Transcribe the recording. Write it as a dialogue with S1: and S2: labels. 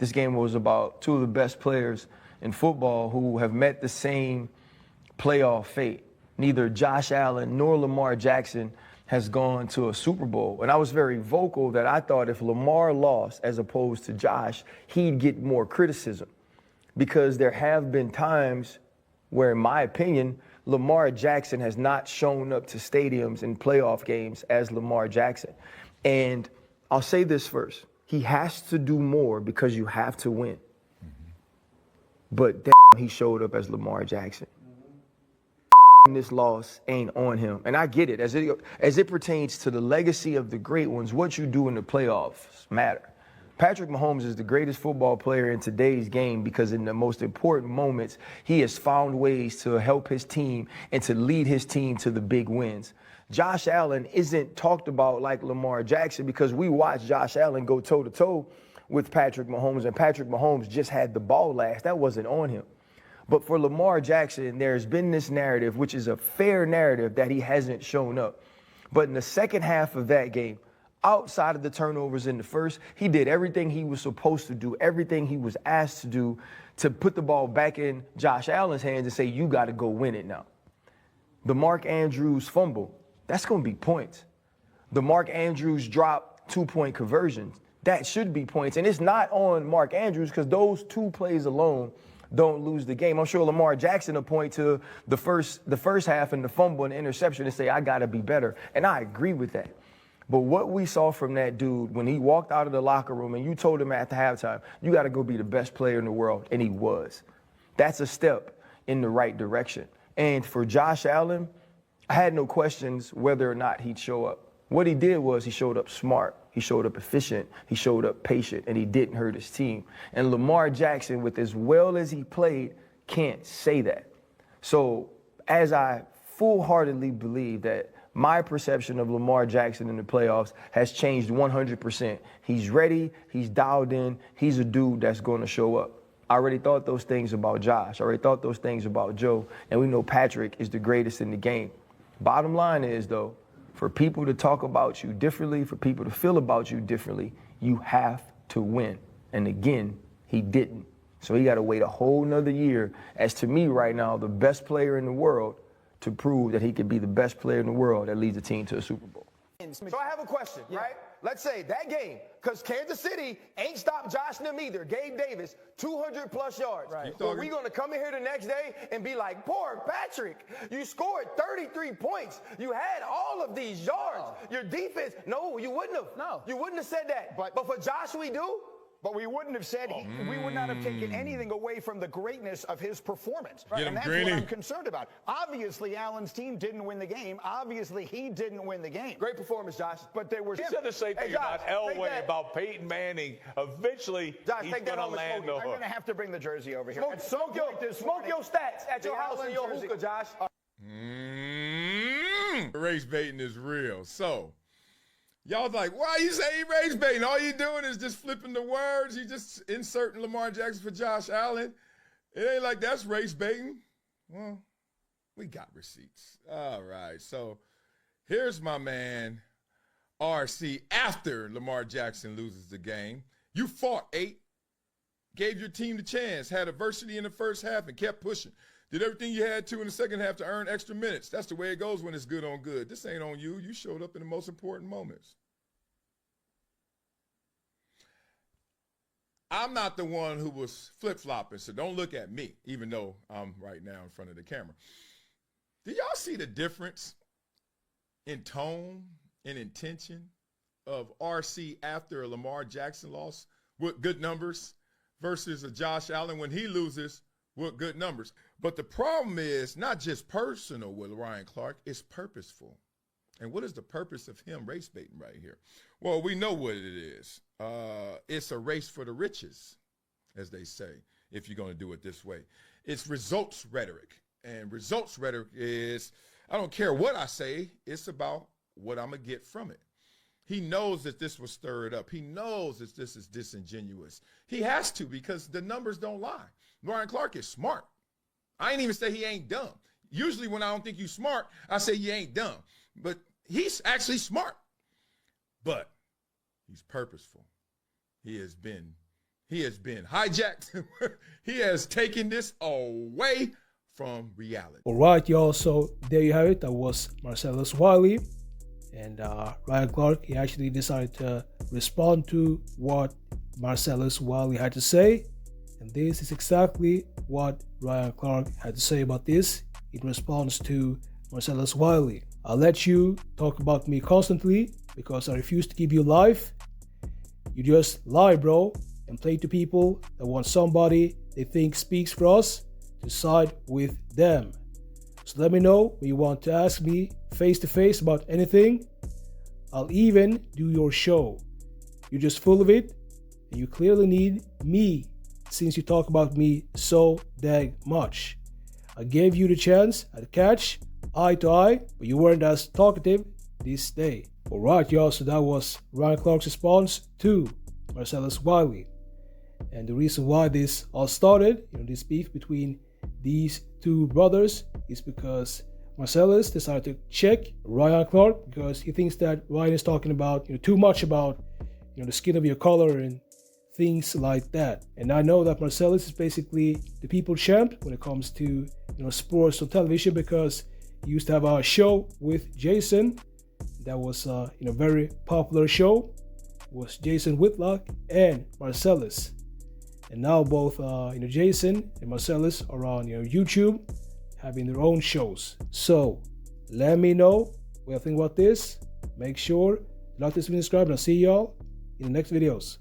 S1: This game was about two of the best players in football who have met the same playoff fate. Neither Josh Allen nor Lamar Jackson has gone to a Super Bowl. And I was very vocal that I thought if Lamar lost as opposed to Josh, he'd get more criticism. Because there have been times where, in my opinion, Lamar Jackson has not shown up to stadiums in playoff games as Lamar Jackson. And I'll say this first. He has to do more because you have to win. But he showed up as Lamar Jackson. This loss ain't on him. And I get it. As it pertains to the legacy of the great ones, what you do in the playoffs matter. Patrick Mahomes is the greatest football player in today's game because in the most important moments, he has found ways to help his team and to lead his team to the big wins. Josh Allen isn't talked about like Lamar Jackson because we watched Josh Allen go toe-to-toe with Patrick Mahomes, and Patrick Mahomes just had the ball last. That wasn't on him. But for Lamar Jackson, there's been this narrative, which is a fair narrative, that he hasn't shown up. But in the second half of that game, outside of the turnovers in the first, he did everything he was supposed to do, everything he was asked to do to put the ball back in Josh Allen's hands and say, you got to go win it now. The Mark Andrews fumble, that's going to be points. The Mark Andrews drop 2-point conversions, that should be points. And it's not on Mark Andrews because those two plays alone don't lose the game. I'm sure Lamar Jackson will point to the first half and the fumble and the interception and say, I got to be better. And I agree with that. But what we saw from that dude when he walked out of the locker room and you told him at the halftime, you got to go be the best player in the world, and he was. That's a step in the right direction. And for Josh Allen, I had no questions whether or not he'd show up. What he did was he showed up smart, he showed up efficient, he showed up patient, and he didn't hurt his team. And Lamar Jackson, with as well as he played, can't say that. So as I full-heartedly believe that my perception of Lamar Jackson in the playoffs has changed 100%. He's ready, he's dialed in, he's a dude that's going to show up. I already thought those things about Josh. I already thought those things about Joe. And we know Patrick is the greatest in the game. Bottom line is, though, for people to talk about you differently, for people to feel about you differently, you have to win. And again, he didn't. So he got to wait a whole nother year, as to me right now, the best player in the world, to prove that he could be the best player in the world that leads a team to a Super Bowl.
S2: So I have a question, right? Let's say that game, because Kansas City ain't stopped Josh and them either. Gabe Davis, 200-plus yards. Right. So we going to come in here the next day and be like, poor Patrick, you scored 33 points. You had all of these yards. Your defense, no, you wouldn't have. No. You wouldn't have said that. But for Josh, we do.
S3: But we wouldn't have said, we would not have taken anything away from the greatness of his performance.
S4: Right?
S3: And that's what I'm concerned about. Obviously, Allen's team didn't win the game. Obviously, he didn't win the game.
S2: Great performance, Josh.
S3: But there was...
S4: He said the same thing about Elway, about Peyton Manning. Eventually,
S2: Josh,
S4: he's going to land the hook.
S3: I'm going to have to bring the jersey over here.
S2: Smoke your stats at your house and your hookah, Josh.
S5: Race baiting is real. So... y'all like, why you say he race baiting? All you doing is just flipping the words. You just inserting Lamar Jackson for Josh Allen. It ain't like that's race baiting. Well, we got receipts. All right. So here's my man, RC, after Lamar Jackson loses the game. You fought 8, gave your team the chance, had adversity in the first half and kept pushing. Did everything you had to in the second half to earn extra minutes. That's the way it goes when it's good on good. This ain't on you. You showed up in the most important moments. I'm not the one who was flip-flopping, so don't look at me, even though I'm right now in front of the camera. Do y'all see the difference in tone and intention of RC after a Lamar Jackson loss with good numbers versus a Josh Allen when he loses with good numbers? But the problem is not just personal with Ryan Clark, it's purposeful. And what is the purpose of him race baiting right here? Well, we know what it is. It's a race for the riches, as they say, if you're going to do it this way. It's results rhetoric. And results rhetoric is, I don't care what I say, it's about what I'm going to get from it. He knows that this was stirred up. He knows that this is disingenuous. He has to, because the numbers don't lie. Ryan Clark is smart. I ain't even say he ain't dumb. Usually when I don't think you smart, I say you ain't dumb. But he's actually smart. But he's purposeful. He has been He has been hijacked. He has taken this away from reality.
S6: All right, y'all. So there you have it. That was Marcellus Wiley. And Ryan Clark, he actually decided to respond to what Marcellus Wiley had to say. And this is exactly what Ryan Clark had to say about this in response to Marcellus Wiley. I'll let you talk about me constantly because I refuse to give you life. You just lie, bro, and play to people that want somebody they think speaks for us to side with them. So let me know when you want to ask me face to face about anything. I'll even do your show. You're just full of it, and you clearly need me since you talk about me so dang much. I gave you the chance at catch, eye to eye, but you weren't as talkative this day. Alright, y'all, so that was Ryan Clark's response to Marcellus Wiley. And the reason why this all started, this beef between these two brothers, is because Marcellus decided to check Ryan Clark because he thinks that Ryan is talking about too much about the skin of your color and things like that. And I know that Marcellus is basically the people champ when it comes to sports on television because he used to have a show with Jason that was a very popular show. It was Jason Whitlock and Marcellus. And now both Jason and Marcellus are on YouTube having their own shows. So let me know what you think about this. Make sure to like this video, subscribe, and I'll see y'all in the next videos.